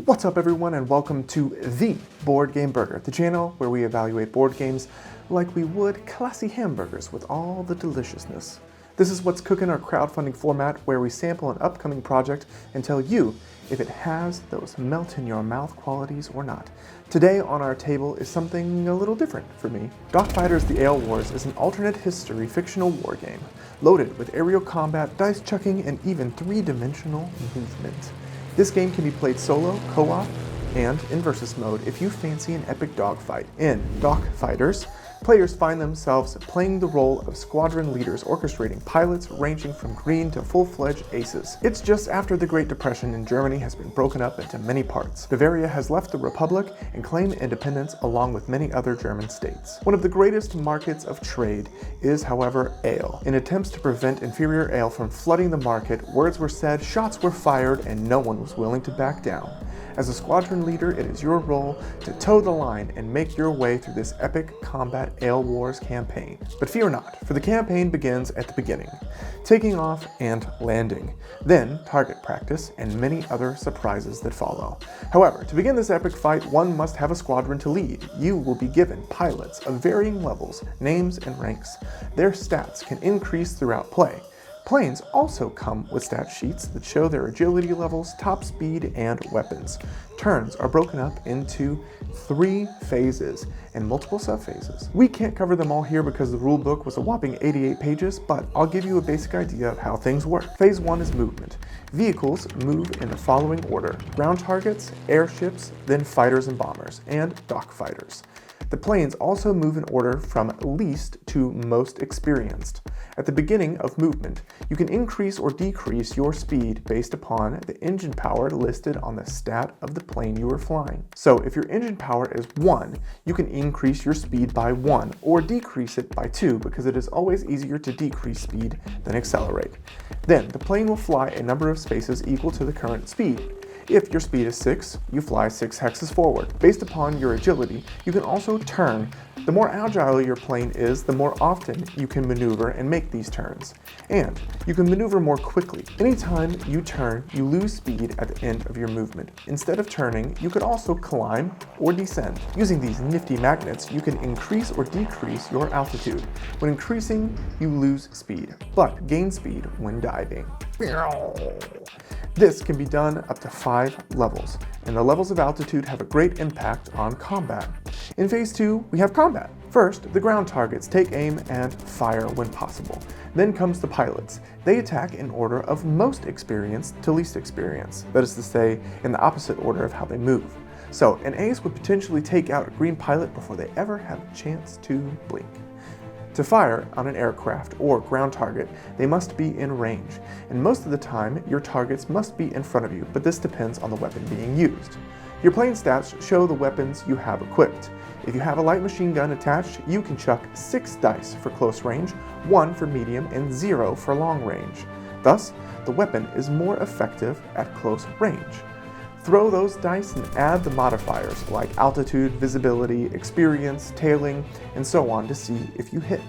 What's up everyone, and welcome to the Board Game Burger, the channel where we evaluate board games like we would classy hamburgers with all the deliciousness. This is What's Cookin', our crowdfunding format where we sample an upcoming project and tell you if it has those melt-in-your-mouth qualities or not. Today on our table is something a little different for me. Dockfighters: The Ale Wars is an alternate history fictional war game, loaded with aerial combat, dice chucking, and even three-dimensional movement. This game can be played solo, co-op, and in versus mode if you fancy an epic dogfight. In Dockfighters, players find themselves playing the role of squadron leaders orchestrating pilots ranging from green to full-fledged aces. It's just after the Great Depression and Germany has been broken up into many parts. Bavaria has left the Republic and claimed independence along with many other German states. One of the greatest markets of trade is, however, ale. In attempts to prevent inferior ale from flooding the market, words were said, shots were fired, and no one was willing to back down. As a squadron leader, it is your role to toe the line and make your way through this epic combat Ale Wars campaign. But fear not, for the campaign begins at the beginning, taking off and landing, then target practice and many other surprises that follow. However, to begin this epic fight, one must have a squadron to lead. You will be given pilots of varying levels, names, and ranks. Their stats can increase throughout play. Planes also come with stat sheets that show their agility levels, top speed, and weapons. Turns are broken up into 3 phases and multiple subphases. We can't cover them all here because the rulebook was a whopping 88 pages, but I'll give you a basic idea of how things work. Phase 1 is movement. Vehicles move in the following order: ground targets, airships, then fighters and bombers, and dockfighters. The planes also move in order from least to most experienced. At the beginning of movement, you can increase or decrease your speed based upon the engine power listed on the stat of the plane you are flying. So if your engine power is 1, you can increase your speed by 1 or decrease it by 2 because it is always easier to decrease speed than accelerate. Then the plane will fly a number of spaces equal to the current speed. If your speed is 6, you fly 6 hexes forward. Based upon your agility, you can also turn. The more agile your plane is, the more often you can maneuver and make these turns. And you can maneuver more quickly. Anytime you turn, you lose speed at the end of your movement. Instead of turning, you could also climb or descend. Using these nifty magnets, you can increase or decrease your altitude. When increasing, you lose speed, but gain speed when diving. This can be done up to 5 levels, and the levels of altitude have a great impact on combat. In Phase 2, we have combat. First, the ground targets take aim and fire when possible. Then comes the pilots. They attack in order of most experienced to least experienced, that is to say, in the opposite order of how they move. So, an ace would potentially take out a green pilot before they ever have a chance to blink. To fire on an aircraft or ground target, they must be in range, and most of the time your targets must be in front of you, but this depends on the weapon being used. Your plane stats show the weapons you have equipped. If you have a light machine gun attached, you can chuck 6 dice for close range, 1 for medium, and 0 for long range. Thus, the weapon is more effective at close range. Throw those dice and add the modifiers like altitude, visibility, experience, tailing, and so on to see if you hit.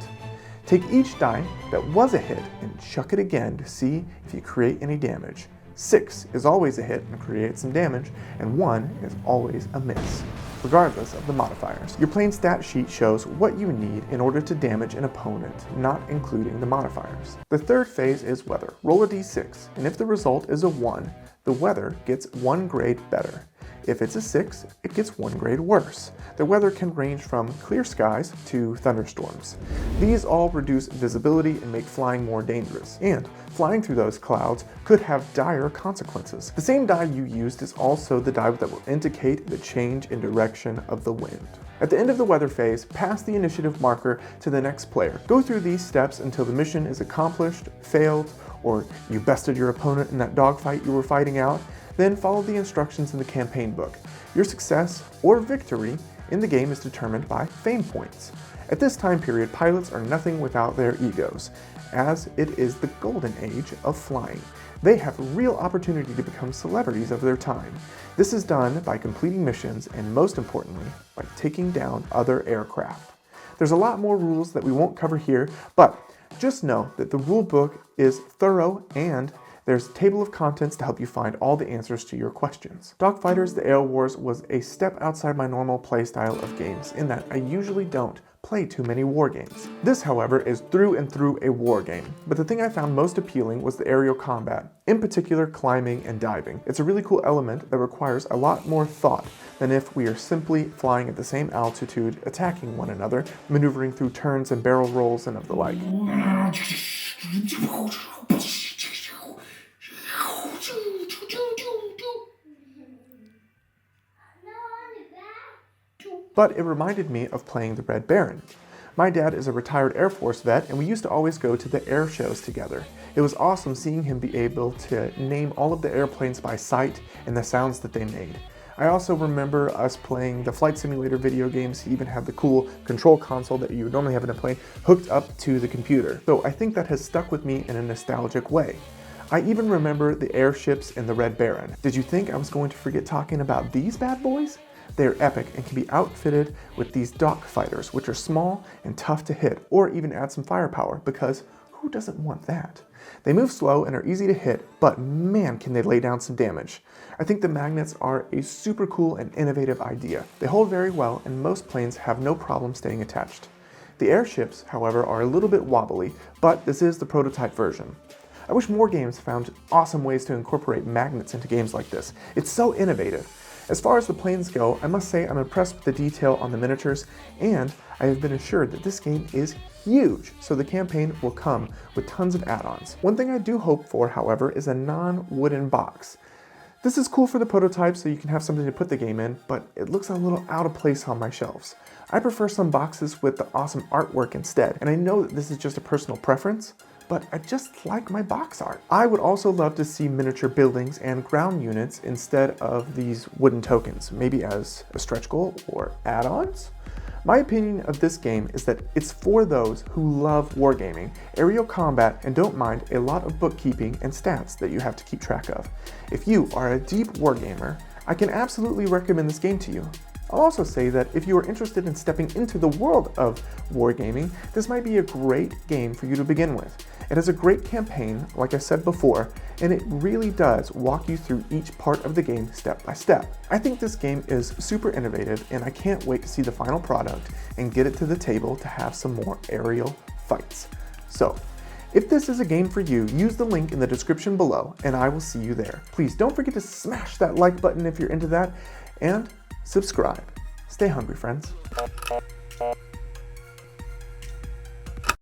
Take each die that was a hit and chuck it again to see if you create any damage. 6 is always a hit and creates some damage, and 1 is always a miss, regardless of the modifiers. Your plain stat sheet shows what you need in order to damage an opponent, not including the modifiers. The third phase is weather. Roll a d6, and if the result is a 1, the weather gets 1 grade better. If it's a 6, it gets 1 grade worse. The weather can range from clear skies to thunderstorms. These all reduce visibility and make flying more dangerous, and flying through those clouds could have dire consequences. The same die you used is also the die that will indicate the change in direction of the wind. At the end of the weather phase, pass the initiative marker to the next player. Go through these steps until the mission is accomplished, failed, or you bested your opponent in that dogfight you were fighting out. Then follow the instructions in the campaign book. Your success or victory in the game is determined by fame points. At this time period, pilots are nothing without their egos, as it is the golden age of flying. They have real opportunity to become celebrities of their time. This is done by completing missions and, most importantly, by taking down other aircraft. There's a lot more rules that we won't cover here, but just know that the rule book is thorough and There's a table of contents to help you find all the answers to your questions. Dockfighters: The Air Wars was a step outside my normal playstyle of games in that I usually don't play too many war games. This, however, is through and through a war game, but the thing I found most appealing was the aerial combat, in particular climbing and diving. It's a really cool element that requires a lot more thought than if we are simply flying at the same altitude, attacking one another, maneuvering through turns and barrel rolls and of the like. But it reminded me of playing the Red Baron. My dad is a retired Air Force vet, and we used to always go to the air shows together. It was awesome seeing him be able to name all of the airplanes by sight and the sounds that they made. I also remember us playing the flight simulator video games. He even had the cool control console that you would normally have in a plane hooked up to the computer. So I think that has stuck with me in a nostalgic way. I even remember the airships in the Red Baron. Did you think I was going to forget talking about these bad boys? They're epic and can be outfitted with these Dockfighters, which are small and tough to hit, or even add some firepower, because who doesn't want that? They move slow and are easy to hit, but man, can they lay down some damage. I think the magnets are a super cool and innovative idea. They hold very well, and most planes have no problem staying attached. The airships, however, are a little bit wobbly, but this is the prototype version. I wish more games found awesome ways to incorporate magnets into games like this. It's so innovative. As far as the planes go, I must say I'm impressed with the detail on the miniatures, and I have been assured that this game is huge, so the campaign will come with tons of add-ons. One thing I do hope for, however, is a non-wooden box. This is cool for the prototype so you can have something to put the game in, but it looks a little out of place on my shelves. I prefer some boxes with the awesome artwork instead, and I know that this is just a personal preference, but I just like my box art. I would also love to see miniature buildings and ground units instead of these wooden tokens, maybe as a stretch goal or add-ons. My opinion of this game is that it's for those who love wargaming, aerial combat, and don't mind a lot of bookkeeping and stats that you have to keep track of. If you are a deep wargamer, I can absolutely recommend this game to you. I'll also say that if you are interested in stepping into the world of wargaming, this might be a great game for you to begin with. It has a great campaign, like I said before, and it really does walk you through each part of the game step by step. I think this game is super innovative, and I can't wait to see the final product and get it to the table to have some more aerial fights. So, if this is a game for you, use the link in the description below, and I will see you there. Please don't forget to smash that like button if you're into that, and subscribe. Stay hungry, friends.